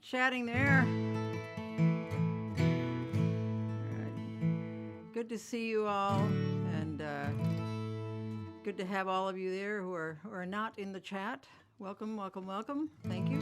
chatting there. All right. Good to see you all, and good to have all of you there who are not in the chat. Welcome, welcome, welcome. Thank you.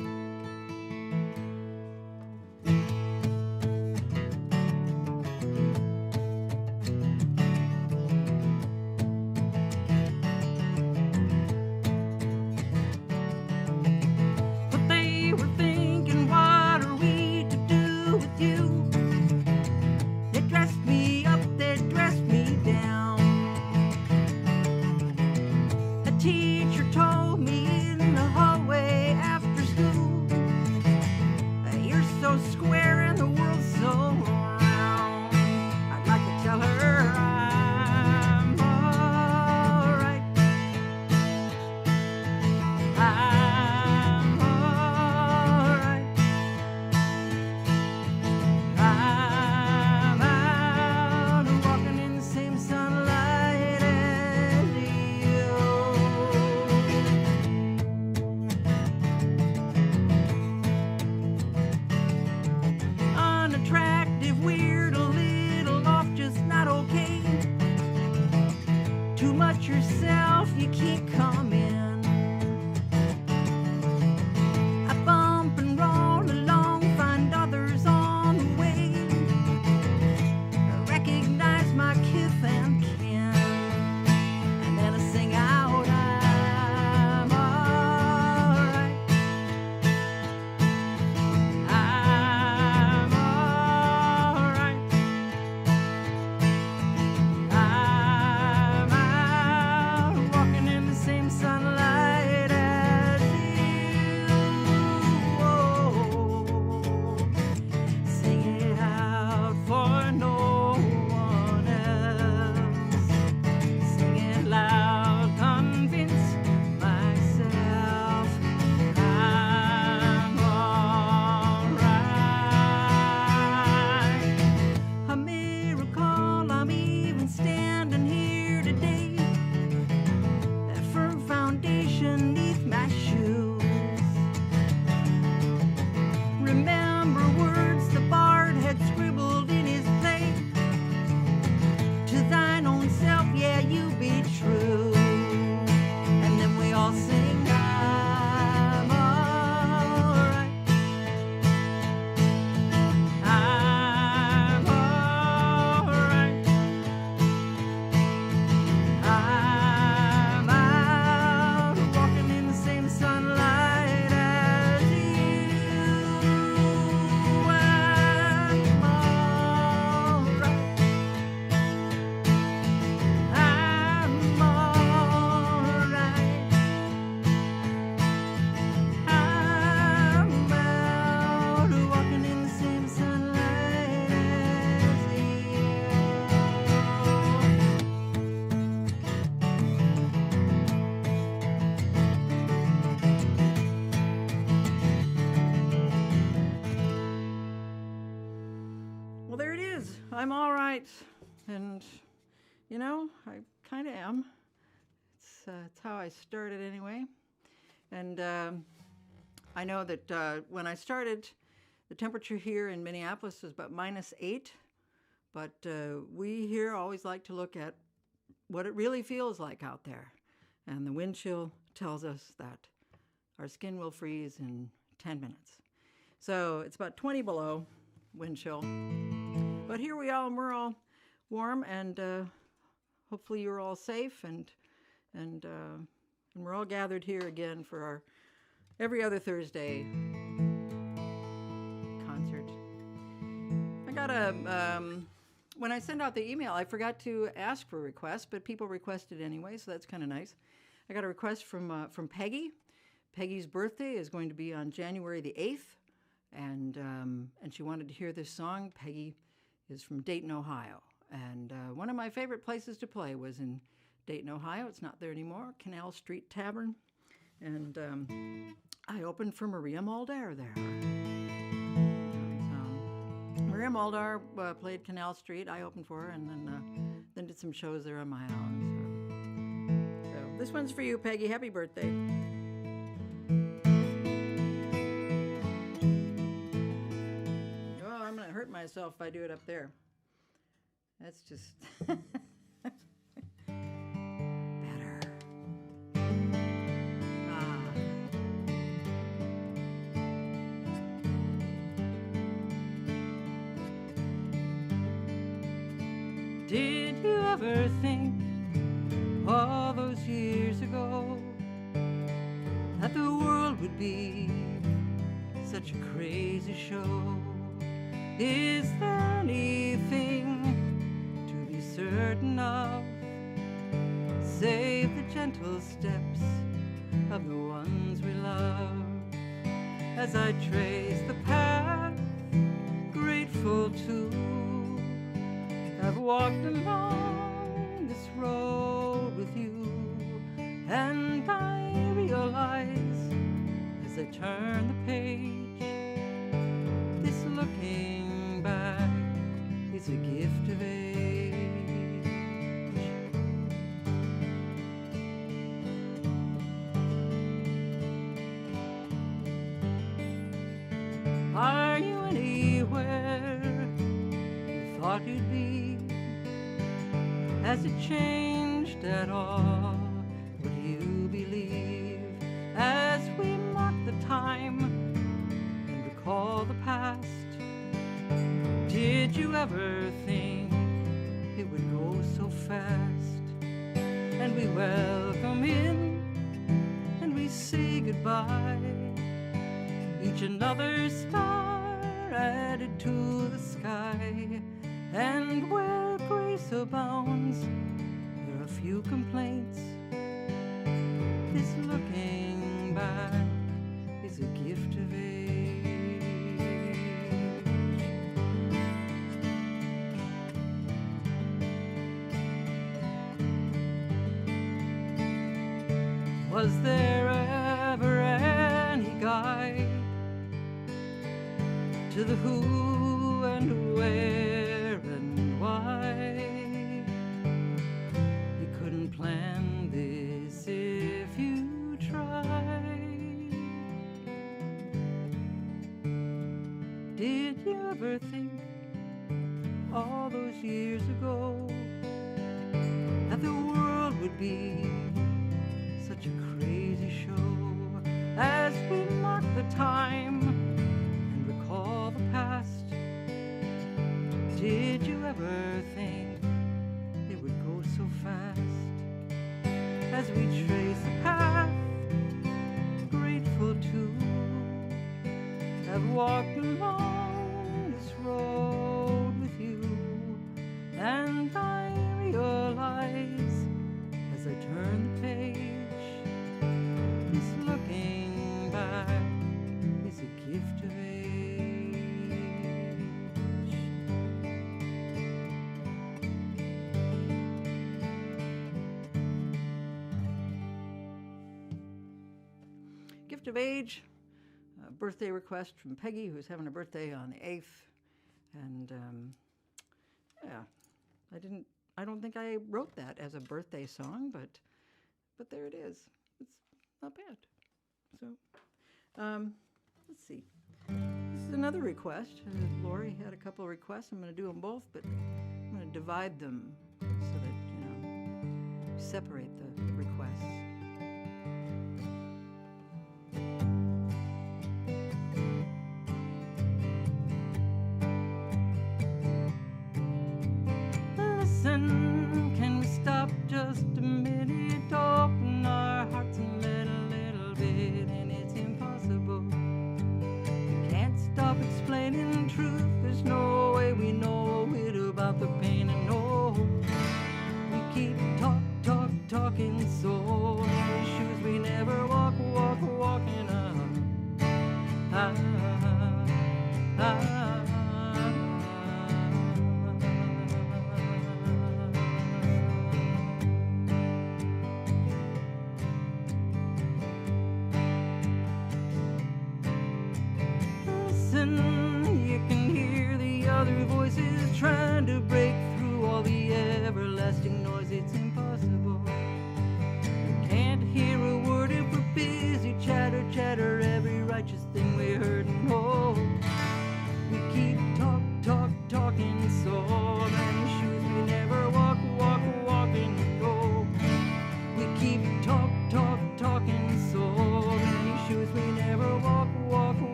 I'm all right, and you know, I kind of am. It's how I started anyway, and I know that when I started, the temperature here in Minneapolis was about -8, but we here always like to look at what it really feels like out there, and the wind chill tells us that our skin will freeze in 10 minutes. So it's about 20 below wind chill. But here we are, and we're all warm, and hopefully you're all safe, and we're all gathered here again for our every other Thursday concert. I got when I sent out the email, I forgot to ask for requests, but people requested anyway, so that's kind of nice. I got a request from Peggy. Peggy's birthday is going to be on January the 8th, and she wanted to hear this song. Peggy is from Dayton, Ohio, and one of my favorite places to play was in Dayton, Ohio. It's not there anymore, Canal Street Tavern, and I opened for Maria Muldaur there. So Maria Muldaur played Canal Street. I opened for her, and then did some shows there on my own. So this one's for you, Peggy. Happy birthday. hurt myself if I do it up there. That's just better. Ah. Did you ever think all those years ago that the world would be such a crazy show? Is there anything to be certain of, save the gentle steps of the ones we love? As I trace the path, grateful to have walked along this road with you, and I realize as I turn the page, this looking back is a gift of age. Are you anywhere you thought you'd be? Has it changed at all what you believe? As we mark the time and recall the past, did you ever think it would go so fast? And we welcome in and we say goodbye, each another star added to the sky. And where grace abounds, there are few complaints. This looking back is a gift of age. Was there ever any guide to the who and where and why? You couldn't plan this if you tried. Did you ever think all those years ago that the world would be such a crazy show? As we mark the time and recall the past, did you ever think it would go so fast? As we trace the path, grateful to have walked along this road with you, and I realize as I turn the page, this looking back is a gift of age. Gift of age, a birthday request from Peggy, who's having a birthday on the 8th. And yeah, I don't think I wrote that as a birthday song, but there it is. It's not bad. So, let's see. This is another request. Lori had a couple of requests. I'm going to do them both, but I'm going to divide them so that, separate the requests. Listen, can we stop just a minute? Open our hearts and let a little bit in. It's impossible. We can't stop explaining truth. There's no way we know it about the pain. And no, we keep talking so many shoes we never walking up. Listen, you can hear the other voices trying to break through all the everlasting noise. It's impossible. We can't hear a word if we're busy chatter every righteous thing we heard. And oh, we keep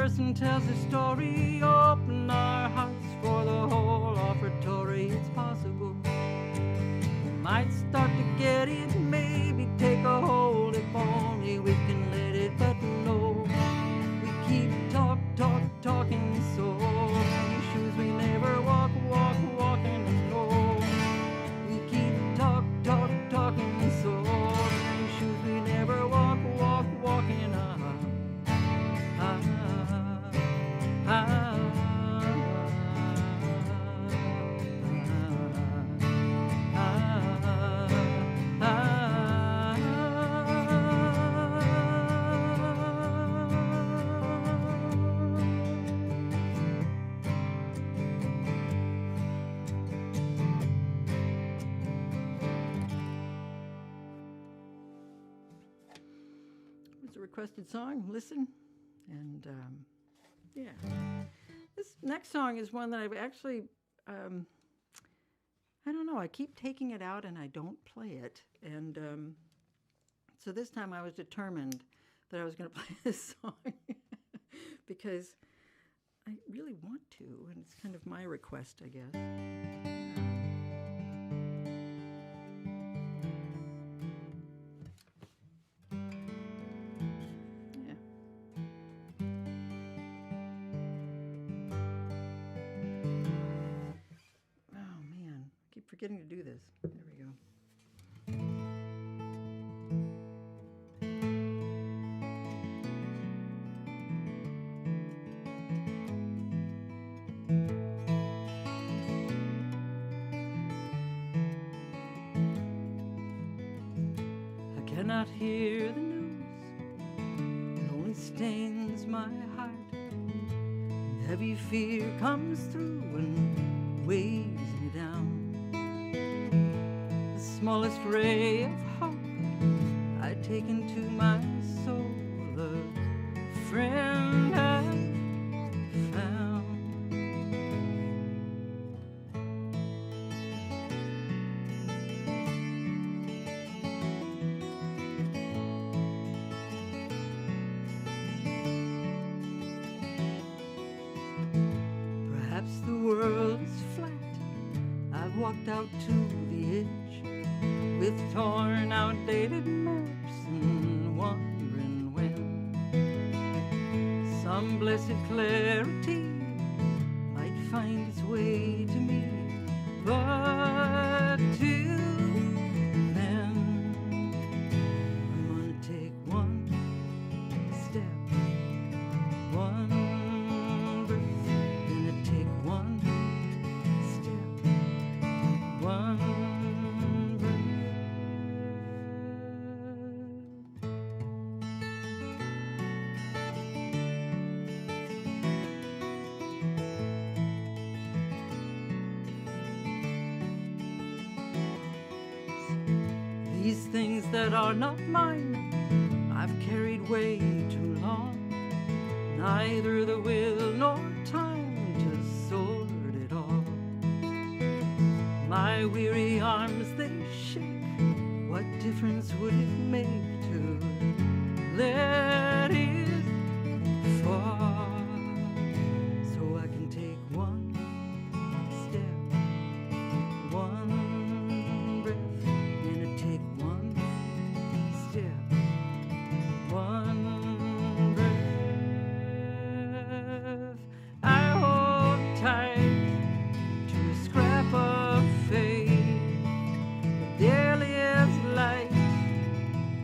person tells a story, open our hearts for the whole offertory. It's possible we might start to get it, maybe take a hold if only we can let it. But no, we keep talking so many shoes we never walking and no, we keep talking so many shoes we never walking. It's a requested song. Listen, and yeah. This next song is one that I've actually, I don't know, I keep taking it out and I don't play it. And so this time I was determined that I was going to play this song because I really want to, and it's kind of my request, I guess. Forgetting to do this. There we go. I cannot hear the news. It only stains my heart. And heavy fear comes through and weighs me down. Smallest ray of hope I take into my soul, a friend I've found. Perhaps the world is flat. I've walked out to the edge with torn, outdated maps and wondering when some blessed clarity might find its way to me. But till then, I'm gonna take one step, one breath, and take one step, one. These things that are not mine, I've carried way too long. Neither the will nor time to sort it all. My weary arms, they shake. What difference would it make to let it fall? So I can take one step, one breath, and take one step, one breath. I hold tight to a scrap of faith. There lives light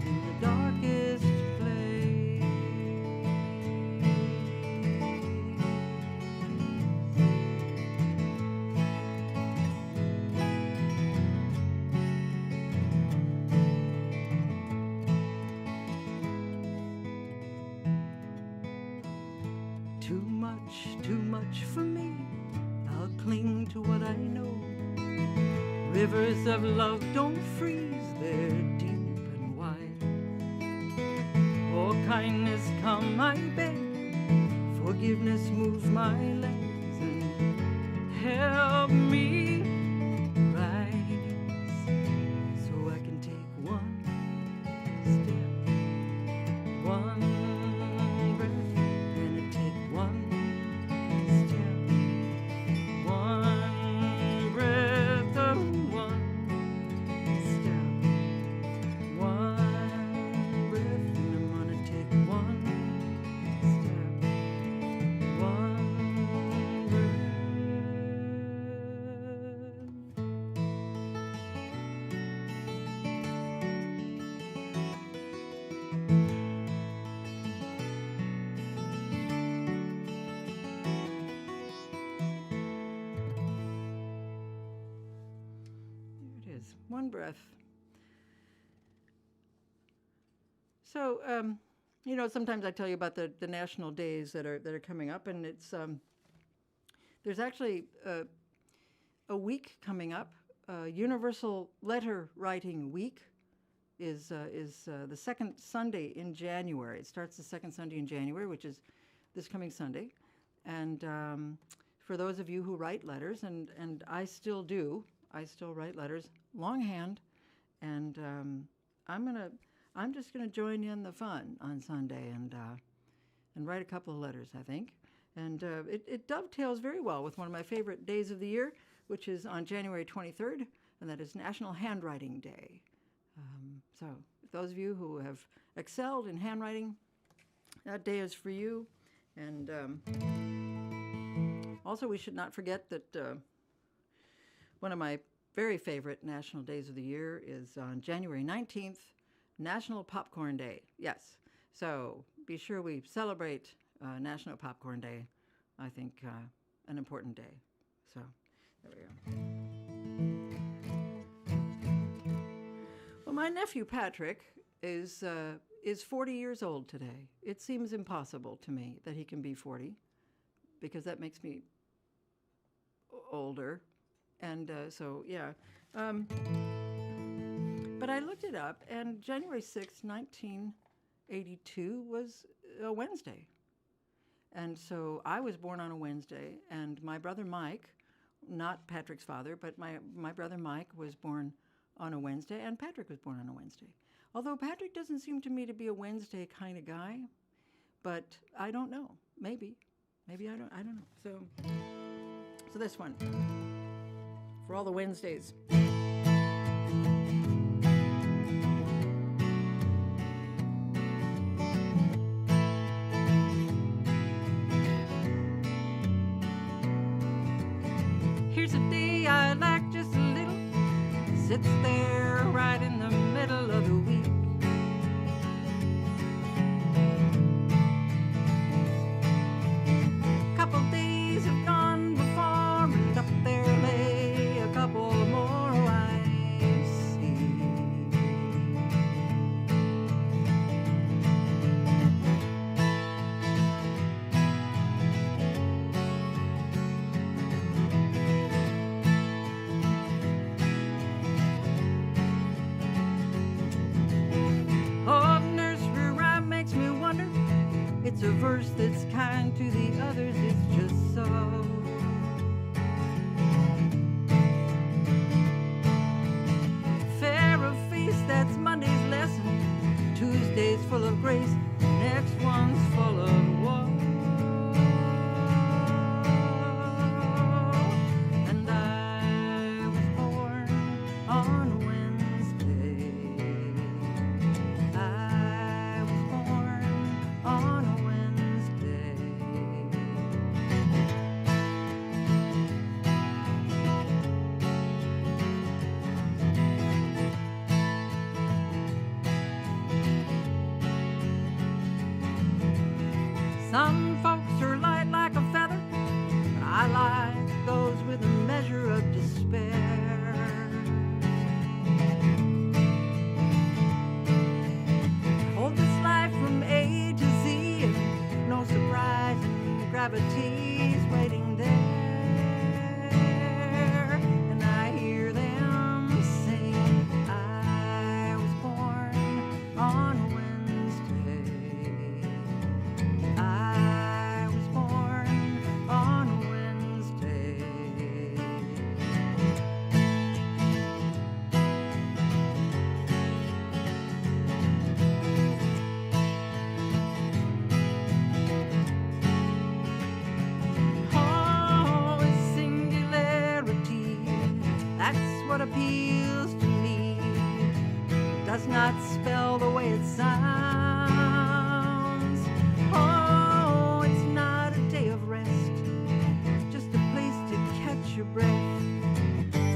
in the darkest place. Too much for me. I'll cling to what I know. Rivers of love don't freeze, they're deep and wide. For kindness come, I beg. Forgiveness move my legs and help me rise. So I can take one step, one breath, and take one one breath. So, sometimes I tell you about the national days that are coming up, and it's there's actually a week coming up. Universal Letter Writing Week is the second Sunday in January. It starts the second Sunday in January, which is this coming Sunday. And for those of you who write letters, and I still do, I still write letters longhand, and I'm just gonna join in the fun on Sunday and write a couple of letters, I think. And it dovetails very well with one of my favorite days of the year, which is on January 23rd, and that is National Handwriting Day. So those of you who have excelled in handwriting, that day is for you. And also, we should not forget that one of my very favorite national days of the year is on January 19th, National Popcorn Day. Yes, so be sure we celebrate National Popcorn Day. I think an important day. So there we go. Well, my nephew Patrick is 40 years old today. It seems impossible to me that he can be 40, because that makes me older. And so, yeah. But I looked it up, and January 6, 1982 was a Wednesday. And so I was born on a Wednesday, and my brother Mike, not Patrick's father, but my brother Mike was born on a Wednesday, and Patrick was born on a Wednesday. Although Patrick doesn't seem to me to be a Wednesday kind of guy, but I don't know. Maybe I don't know. So this one, for all the Wednesdays. Here's a day I like just a little, sits there right in the middle of the week. Couple days have gone before, and up there lay a couple more I see. It's a verse that's kind to the others, it's just so. Fair of feast, that's Monday's lesson. Tuesday's full of grace, next one's full of woe. And I was born on a Wednesday. I was born on a Some folks are light like a feather, but I like those with a measure of despair. Hold this life from A to Z, and no surprise and gravity's waiting there. And I hear them sing, I was born on a Wednesday. I was born on a Wednesday. Oh, it's singularity, that's what appeals to me. It does not spell the way it sounds. Oh, it's not a day of rest, just a place to catch your breath.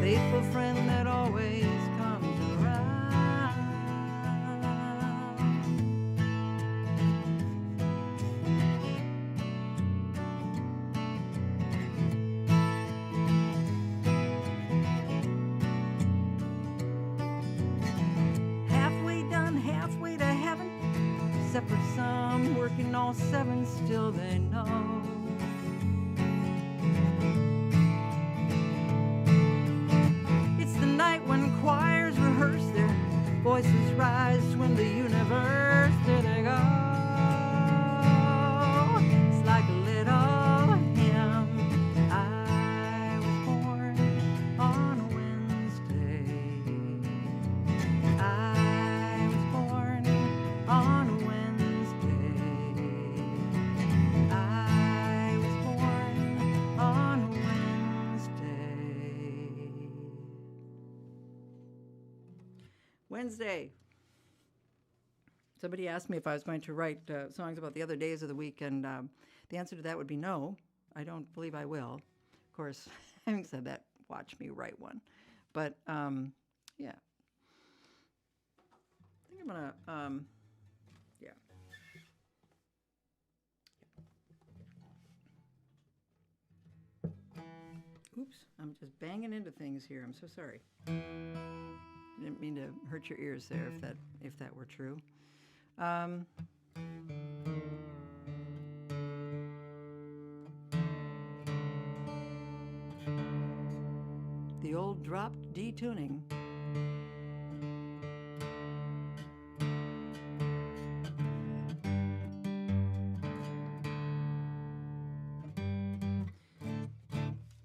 Faithful friend that always comes around. all seven still they know. It's the night when choirs rehearse, their voices rise when the universe, there they go. It's like a little hymn. I was born on a Wednesday. I was born on a Wednesday. I was born on a Wednesday. Somebody asked me if I was going to write songs about the other days of the week, and the answer to that would be no. I don't believe I will. Of course, having said that, watch me write one. But, yeah. I think I'm going to, yeah. Oops, I'm just banging into things here. I'm so sorry. Didn't mean to hurt your ears there if that were true. The old dropped D tuning.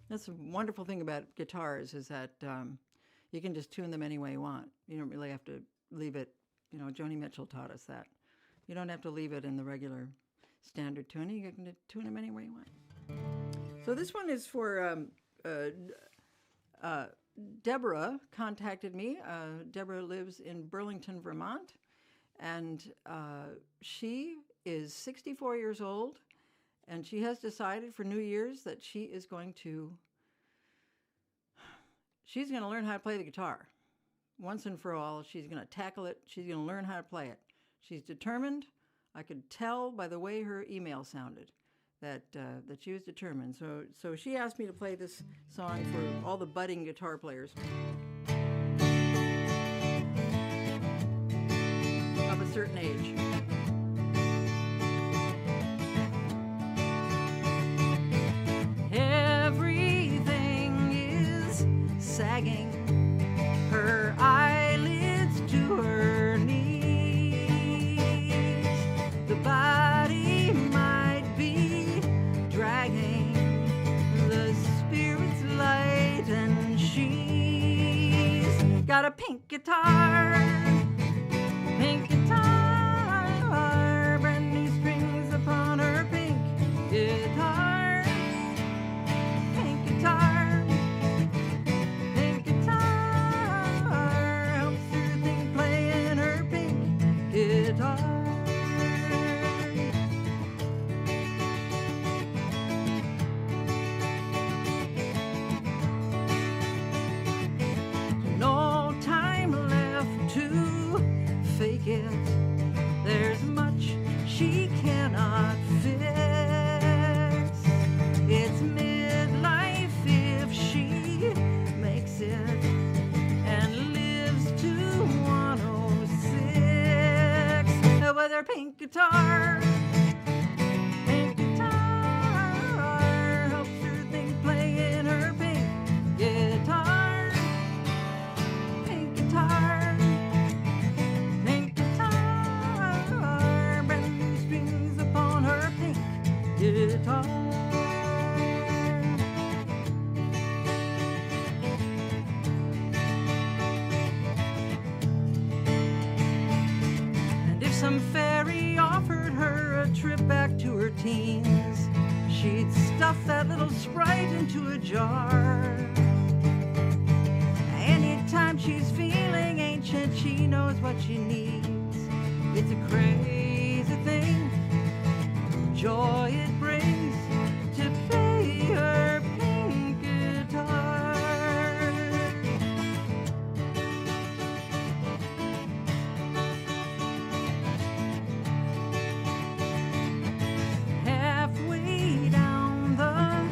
That's a wonderful thing about guitars is that you can just tune them any way you want. You don't really have to leave it, Joni Mitchell taught us that. You don't have to leave it in the regular standard tuning. You can tune them any way you want. So this one is for Deborah contacted me. Deborah lives in Burlington, Vermont, and she is 64 years old, and she has decided for New Year's that she's going to learn how to play the guitar. Once and for all, she's going to tackle it. She's going to learn how to play it. She's determined. I could tell by the way her email sounded that she was determined. So she asked me to play this song for all the budding guitar players of a certain age. Everything is sagging, her eyelids to her knees. The body might be dragging, the spirit's light, and she's got a pink guitar, brand new strings upon her pink guitar, pink guitar, pink guitar, helps her think playing her pink guitar. No time left to fake it. There's much she cannot fix. It's midlife if she makes it and lives to 106 with her pink guitar. Pink guitar helps her think playing her pink guitar. Pink guitar, pink guitar, brand new strings upon her pink guitar. And if some fairy offered her a trip back to her teens, she'd stuff that little sprite into a jar. Anytime she's feeling ancient, she knows what she needs. It's a crazy thing, joy it brings to play her pink guitar. Halfway down the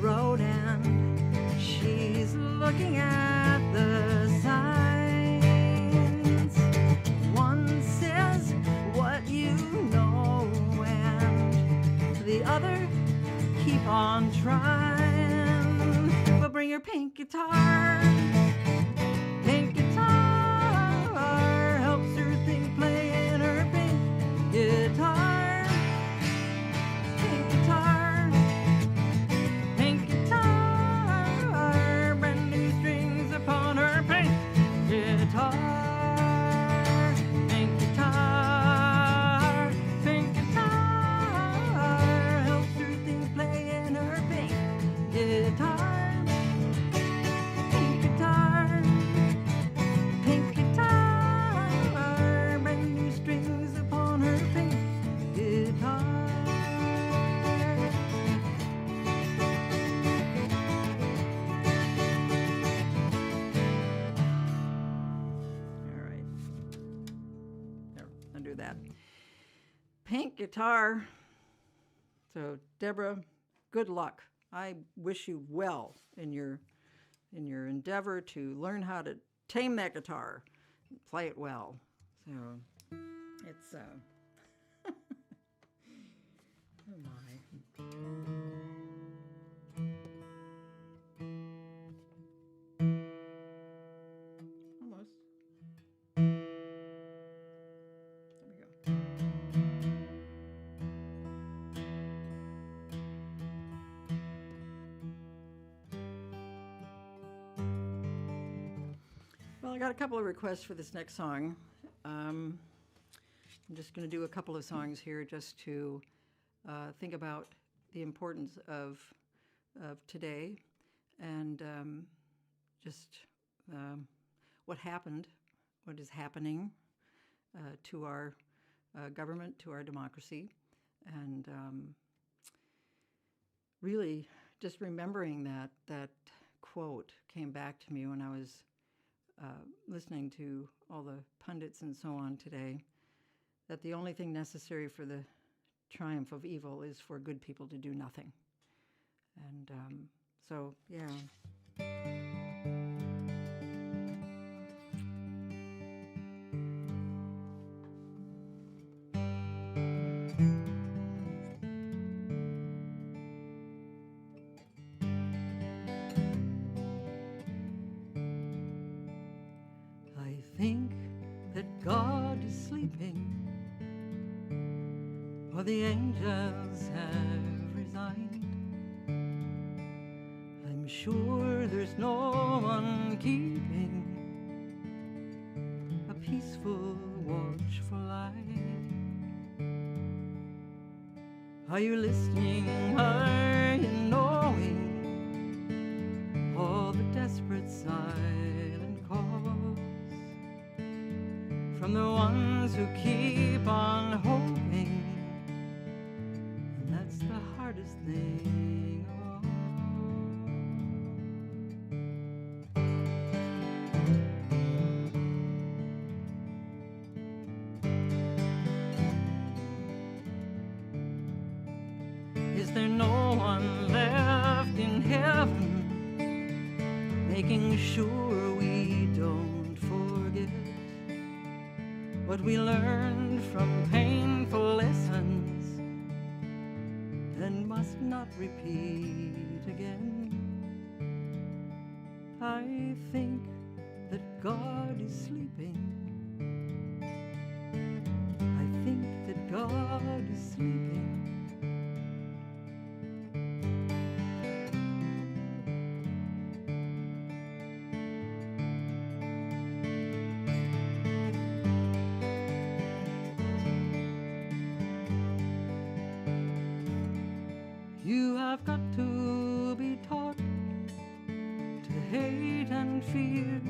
road and she's looking at the signs. One says what you know, and other, keep on trying. But bring your pink guitar. Pink guitar helps her think, playing her pink guitar. Pink guitar. Pink guitar. Brand new strings upon her pink guitar. Pink guitar. Pink guitar helps her think, playing her pink guitar. Pink guitar. Pink guitar. Brand new strings upon her pink guitar. All right. There, undo that. Pink guitar. So, Deborah, good luck. I wish you well in your endeavor to learn how to tame that guitar and play it well. So, it's oh my. Almost. There we go. Well, I got a couple of requests for this next song. I'm just going to do a couple of songs here just to think about the importance of today and just what happened, what is happening to our government, to our democracy, and really just remembering that quote came back to me when I was listening to all the pundits and so on today, that the only thing necessary for the triumph of evil is for good people to do nothing. And so, yeah. I think that God is sleeping, or the angels have resigned. I'm sure there's no one keeping a peaceful, watchful eye. Are you listening? Are you knowing all the desperate silent calls from the ones who keep on hoping? And that's the hardest thing of all. Is there no one left in heaven making sure we don't forget what we learned from painful lessons and must not repeat again? I think that God is sleeping. I think that God is sleeping. You have got to be taught to hate and fear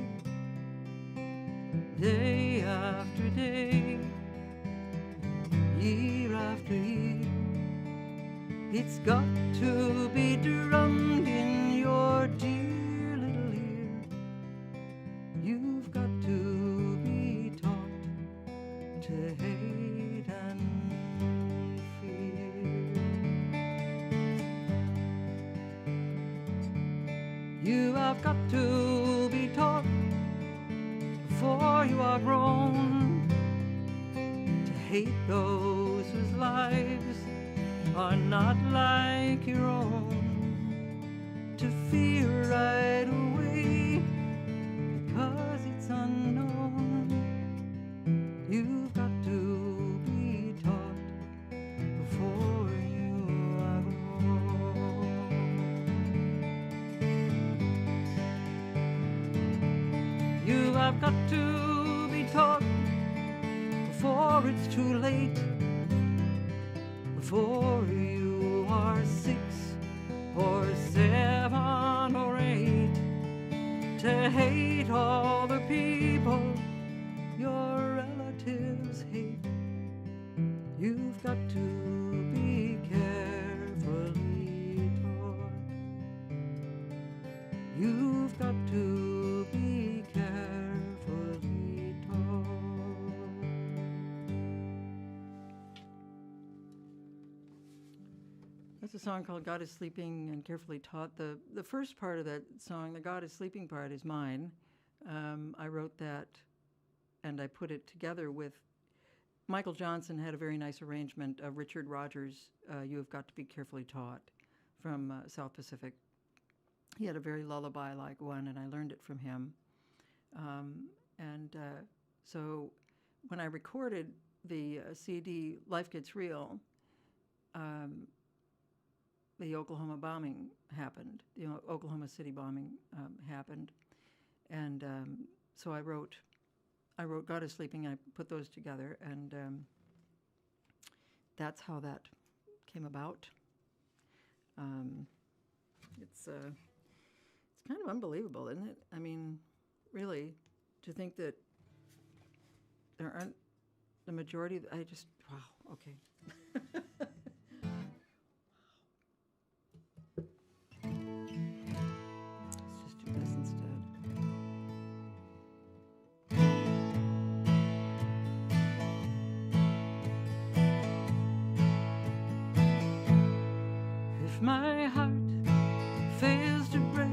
day after day, year after year. It's got to be drummed in your dear little ear. You've got to be taught to hate and you have got to be taught before you are grown to hate those whose lives are not like your own to fear right away because it's unknown. You've got to be taught before you are grown. You have got to be taught before it's too late, before you are 6 or 7 or 8, to hate all the people your relatives hate. You've got to be carefully taught. You've got to be carefully taught. That's a song called God is Sleeping and Carefully Taught. The first part of that song, the God is Sleeping part, is mine. I wrote that and I put it together with Michael Johnson. Had a very nice arrangement of Richard Rogers' You Have Got to Be Carefully Taught from South Pacific. He had a very lullaby-like one, and I learned it from him. So when I recorded the CD Life Gets Real, the Oklahoma bombing happened. The Oklahoma City bombing happened. And so I wrote God is Sleeping. I put those together, and that's how that came about. It's kind of unbelievable, isn't it? I mean, really, to think that there aren't the majority. Wow, okay. Let's just do this instead. If my heart fails to break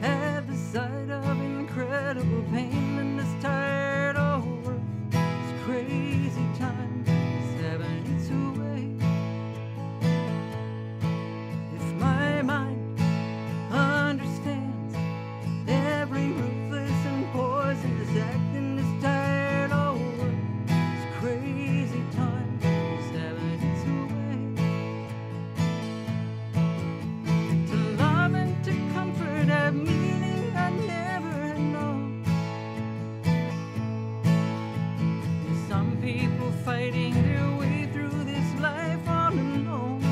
at the sight of incredible pain in this tired old world, this crazy time is having its way. If my mind understands every ruthless and poisonous act in this tired old world, this crazy time is having its way. To love and to comfort have meaning I never had known. There's some people fighting their way through this life on alone.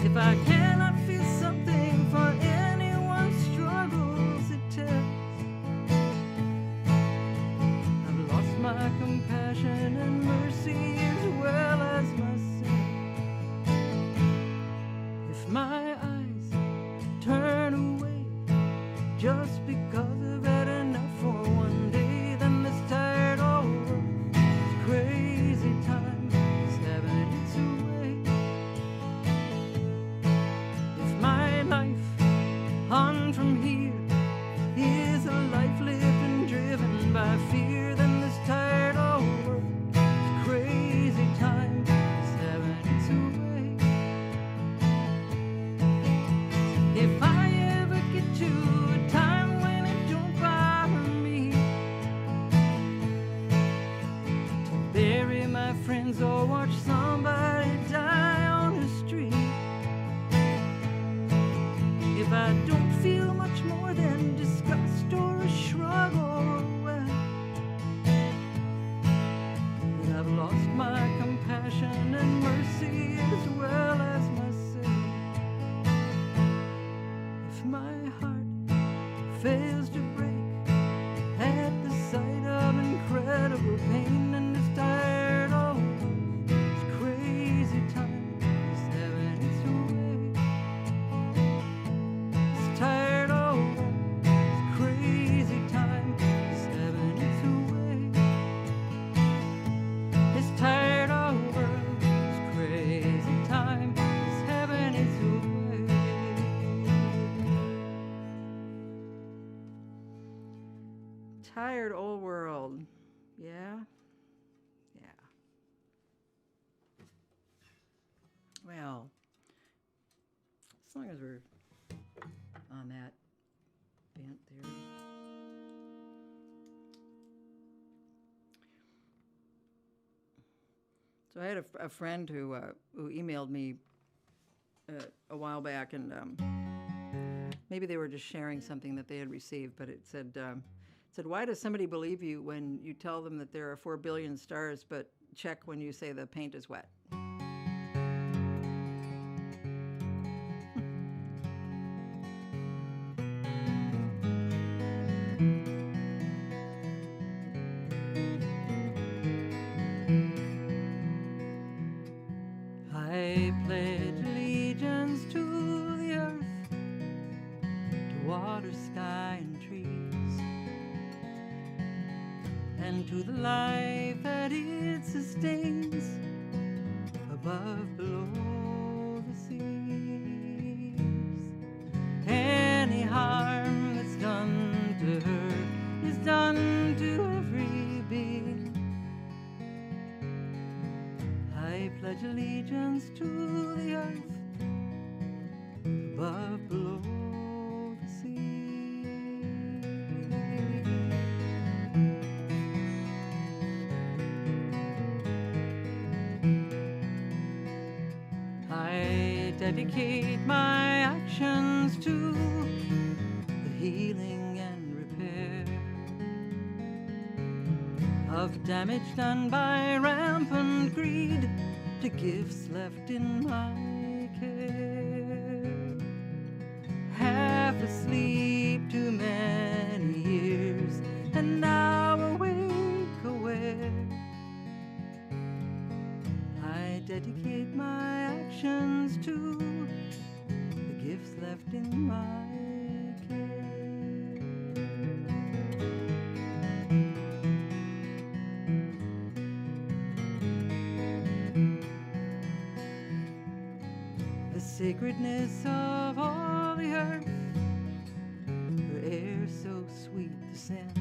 If I cannot feel something for anyone's struggles it tells, I've lost my compassion and mercy as well as myself. If my eyes turn away just because I've had enough for one day, then this tired old world, this crazy time is having its way. If my life on from here is a life lived and driven by fear, then this tired old world, this crazy time is having its way. If I ever get to a time when it don't bother me to bury my friends or watch somebody die on the street, if I don't feel much more than disgust or a shrug or a well, then I've lost my compassion and mercy as well as myself. If my heart fails to break at the sight of incredible pain in this tired old world, this crazy time is having its way. This tired old world, this crazy time is having its way. This tired old world, this crazy time is having its way. Tired old world. Yeah? Yeah. Well, as long as we're on that bent theory. So I had a friend who emailed me a while back, and maybe they were just sharing something that they had received, but it said, why does somebody believe you when you tell them that there are 4 billion stars, but check when you say the paint is wet? I pledge allegiance to the earth, to water, sky, and trees, and to the life that it sustains above, below the seas. Any harm that's done to her is done to every being. I pledge allegiance to the earth, above, below the sea. I dedicate my actions to the healing and repair of damage done by rampant greed, to gifts left in my care. Half asleep too many years, and now awake, aware. I dedicate my actions to the gifts left in my care. The sacredness of all the earth, her air so sweet the scent,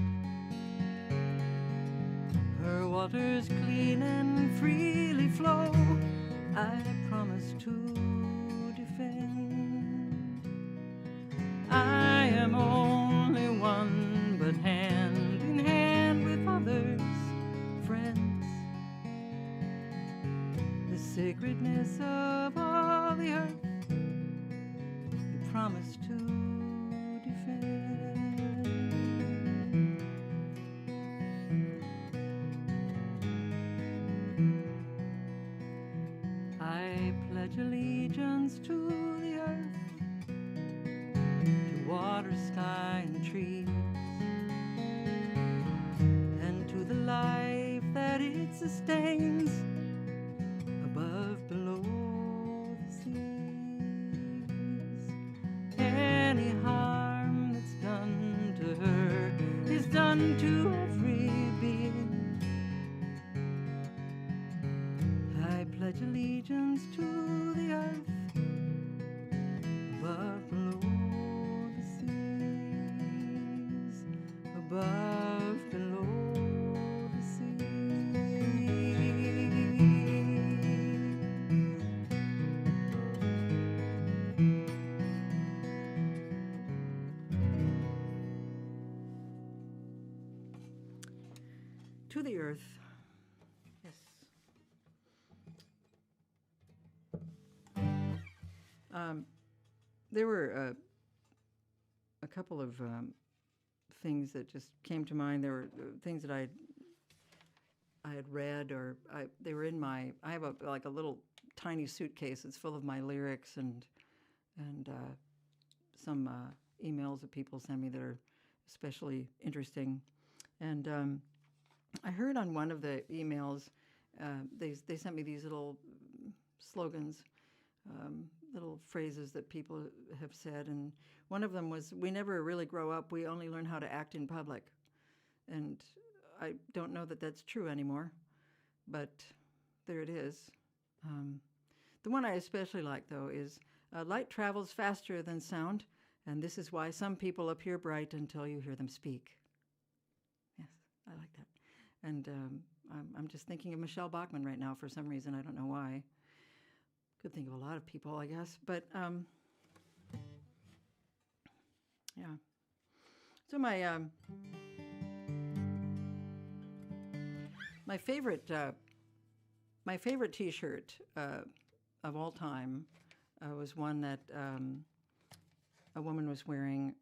her waters clean and freely flow, I promise to defend. I am only one, but hand in hand with others, friends. The sacredness of all the earth, we promise to defend. I pledge allegiance to the earth, to water, sky, and trees, and to the life that it sustains above, below the seas. Any harm that's done to her is done to every being. I pledge allegiance to the earth, above, below the seas, above, below the seas. To the earth. Yes. There were a couple of things that just came to mind. There were things that I had read, or they were in my. I have like a little tiny suitcase. It's full of my lyrics and some emails that people send me that are especially interesting. And I heard on one of the emails, they sent me these little slogans, little phrases that people have said, and one of them was, "We never really grow up, we only learn how to act in public." And I don't know that that's true anymore, but there it is. The one I especially like, though, is, "Light travels faster than sound, and this is why some people appear bright until you hear them speak." Yes, I like that. And I'm just thinking of Michelle Bachmann right now for some reason. I don't know why. Could think of a lot of people, I guess. But yeah. So my favorite T-shirt of all time was one that a woman was wearing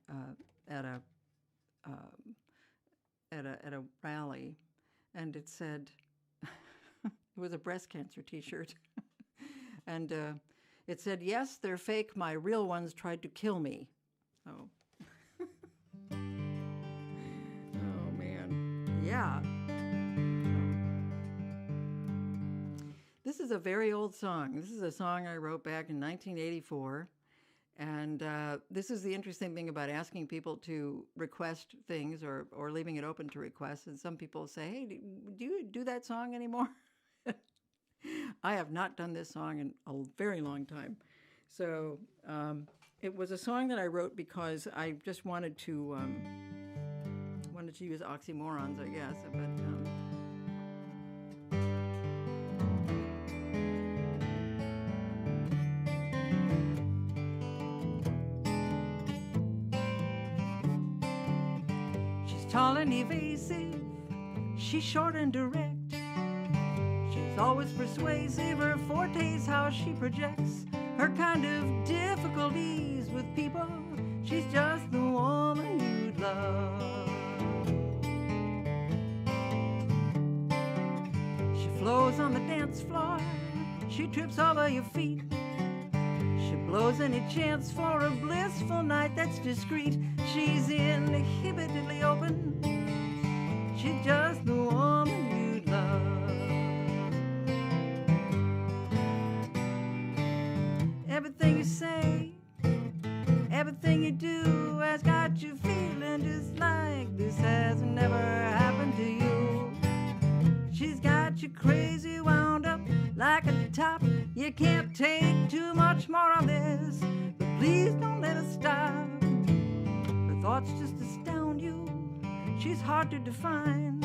at a rally, and it said it was a breast cancer T-shirt, and it said, "Yes, they're fake. My real ones tried to kill me." Oh. Oh man, yeah. This is a very old song. This is a song I wrote back in 1984. And this is the interesting thing about asking people to request things or leaving it open to requests. And some people say, hey, do you do that song anymore? I have not done this song in a very long time. So it was a song that I wrote because I just wanted to use oxymorons, I guess. But tall and evasive, she's short and direct. She's always persuasive, her forte's how she projects her kind of difficulties with people. She's just the woman you'd love. She flows on the dance floor, she trips over your feet. She blows any chance for a blissful night that's discreet. She's inhibitedly open. She's just the woman you'd love. Everything you say, everything you do has got you feeling just like this has never happened to you. She's got you crazy wound up like a top. You can't take too much more of this, but please don't let her stop. Her thoughts just astound you. She's hard to define,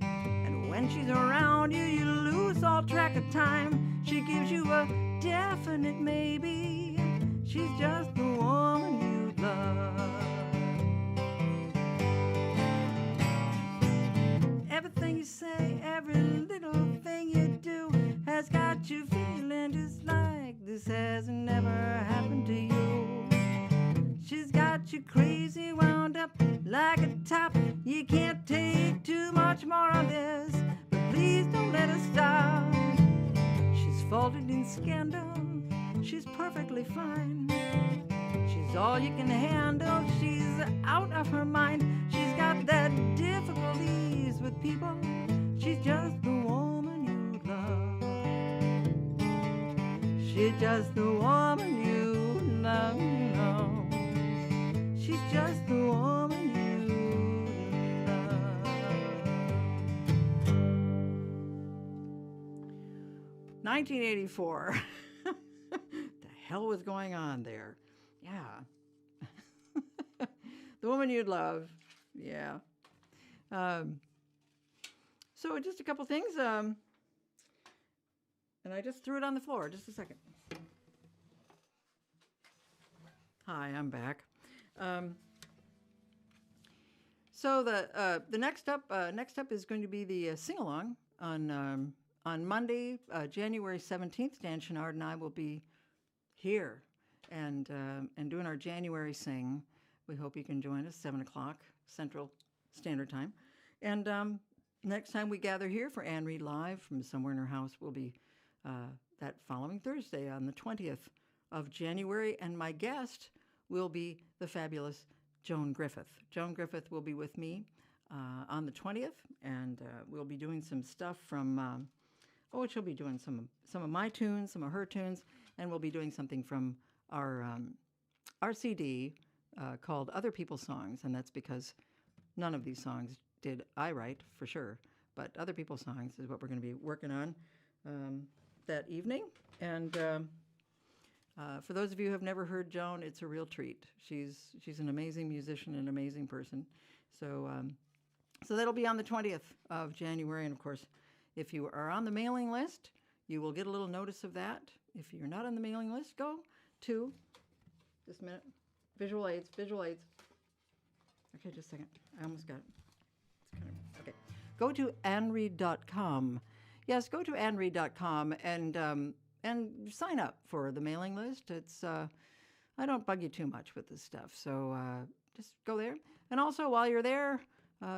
and when she's around you, you lose all track of time. She gives you a definite maybe. She's just the woman you love. Everything you say, every little thing you do has got you feeling just like this has never happened to you. She's got you crazy wound up like a top. You can't take too much more of this, but please don't let her stop. She's faulted in scandal, she's perfectly fine. She's all you can handle, she's out of her mind. She's got that difficulties with people. She's just the woman you love. She's just the woman you love. She's just the woman you love. 1984. The hell was going on there? Yeah. The woman you'd love. Yeah. So just a couple things. And I just threw it on the floor. Just a second. Hi, I'm back. So the next up is going to be the sing-along on Monday, January 17th. Dan Chenard and I will be here and doing our January sing. We hope you can join us, 7 o'clock Central Standard Time. And next time we gather here for Anne Reid Live from Somewhere in Her House will be that following Thursday on the 20th of January. And my guest will be the fabulous Joan Griffith. Joan Griffith will be with me on the 20th, and we'll be doing some stuff from, she'll be doing some of my tunes, some of her tunes, and we'll be doing something from our CD called Other People's Songs, and that's because none of these songs did I write, for sure, but Other People's Songs is what we're going to be working on that evening. And for those of you who have never heard Joan, it's a real treat. She's an amazing musician and an amazing person. So so that'll be on the 20th of January. And of course, if you are on the mailing list, you will get a little notice of that. If you're not on the mailing list, go to, just a minute, visual aids. Okay, just a second. I almost got it. It's kind of, okay. Go to annreed.com. Yes, go to annreed.com and sign up for the mailing list. It's I don't bug you too much with this stuff, so just go there. And also, while you're there,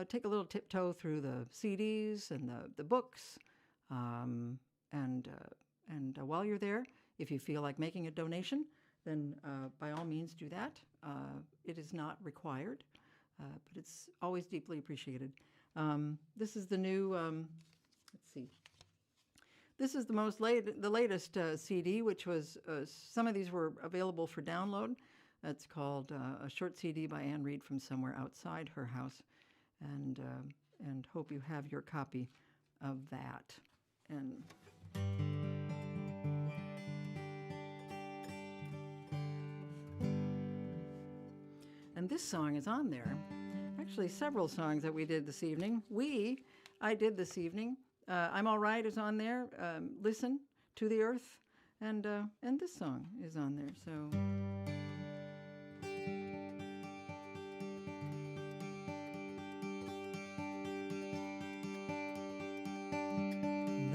take a little tiptoe through the CDs and the books. And while you're there, if you feel like making a donation, then by all means do that. It is not required, but it's always deeply appreciated. This is the new, let's see. This is the latest CD, which was, some of these were available for download. It's called A Short CD by Anne Reed from Somewhere Outside Her House. And hope you have your copy of that. And this song is on there. Actually, several songs that we did this evening. I did this evening. I'm All Right is on there. Listen to the Earth, and this song is on there. So.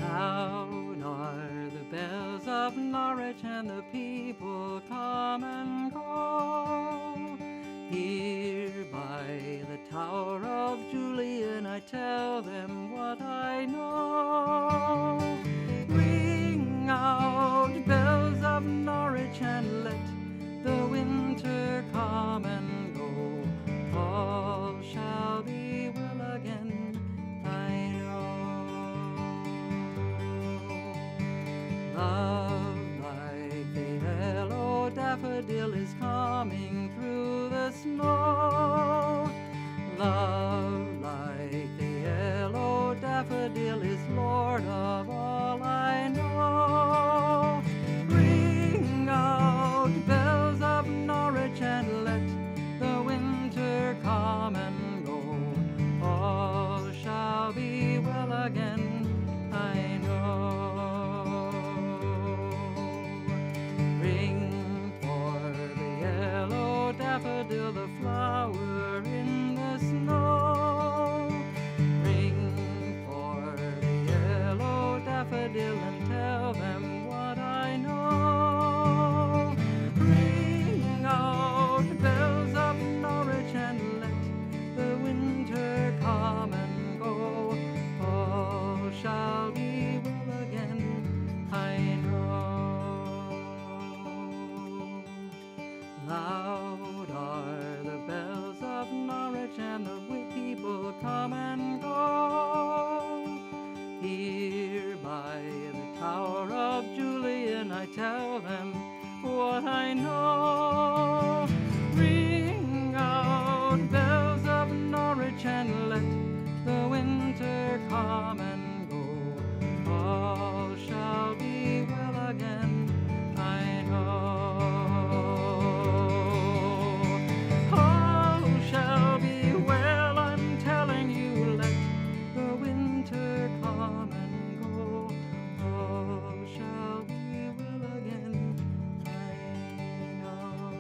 Loud are the bells of Norwich, and the people come and go. Here by the Tower of Julian, I tell them what I know. Ring out, bells of Norwich, and let the winter come and go. All shall be well again, I know. Love like the yellow daffodil is coming through the snow. Love like the yellow daffodil is Lord of all I know. Ring out, bells of Norwich, and let the winter come and go. All shall be well again, I know. Ring for the yellow daffodil, the flower in the snow. Ring for the yellow daffodil and tell them what I know. Ring out, bells of Norwich, and let the winter come and go. All shall be well again, I know. Loud are the bells of Norwich, and the people come and go. Here by the Tower of Julian, I tell them what I know. Ring out, bells of Norwich, and let the winter come and go. All shall be well again, I know. All shall be well, I'm telling you, let the winter come and go. All shall be well again, I know.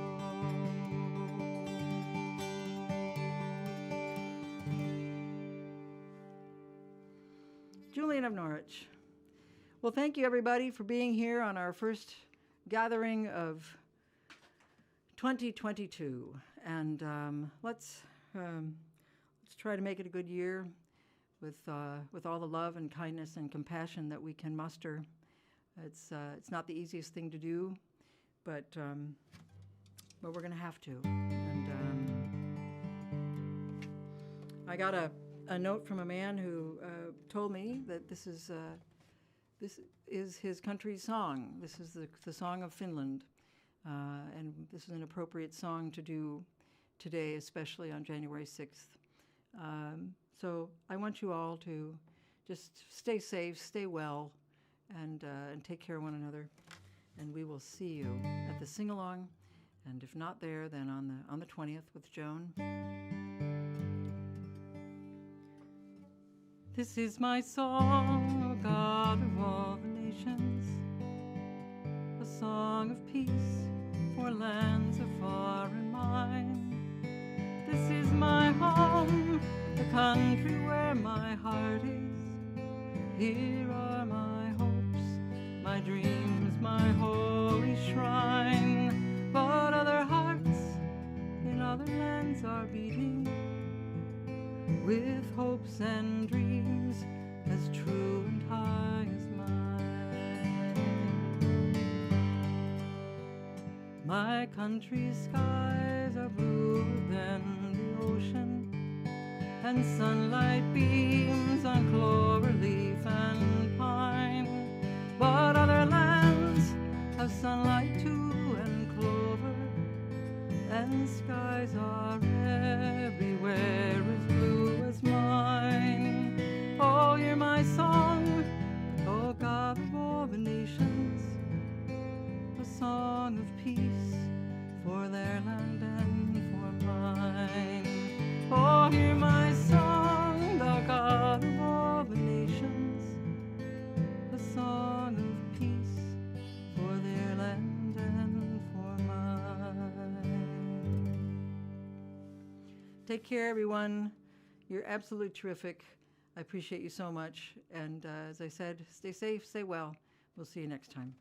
Julian of Norwich. Well, thank you everybody for being here on our first gathering of 2022, and let's try to make it a good year with all the love and kindness and compassion that we can muster. It's not the easiest thing to do, but we're going to have to. And I got a note from a man who told me that this is his country's song. This is the song of Finland, and this is an appropriate song to do today, especially on January 6th. So I want you all to just stay safe, stay well, and take care of one another. And we will see you at the sing-along, and if not there, then on the 20th with Joan. This is my song, O God of all the nations. nations, a song of peace for lands afar and mine. This is my home, the country where my heart is. Here are my hopes, my dreams, my holy shrine. But other hearts in other lands are beating with hopes and dreams as true and high as mine. My country's skies are bluer than the ocean, and sunlight beams on clover leaf and pine. But other lands have sunlight too, and clover, and skies are everywhere as blue as mine. Oh, hear my song, oh God of all the nations, a song of peace for their land and for mine. Oh, hear my song, thou God of all the nations, a song of peace for their land and for mine. Take care, everyone. You're absolutely terrific. I appreciate you so much. And as I said, stay safe, stay well. We'll see you next time.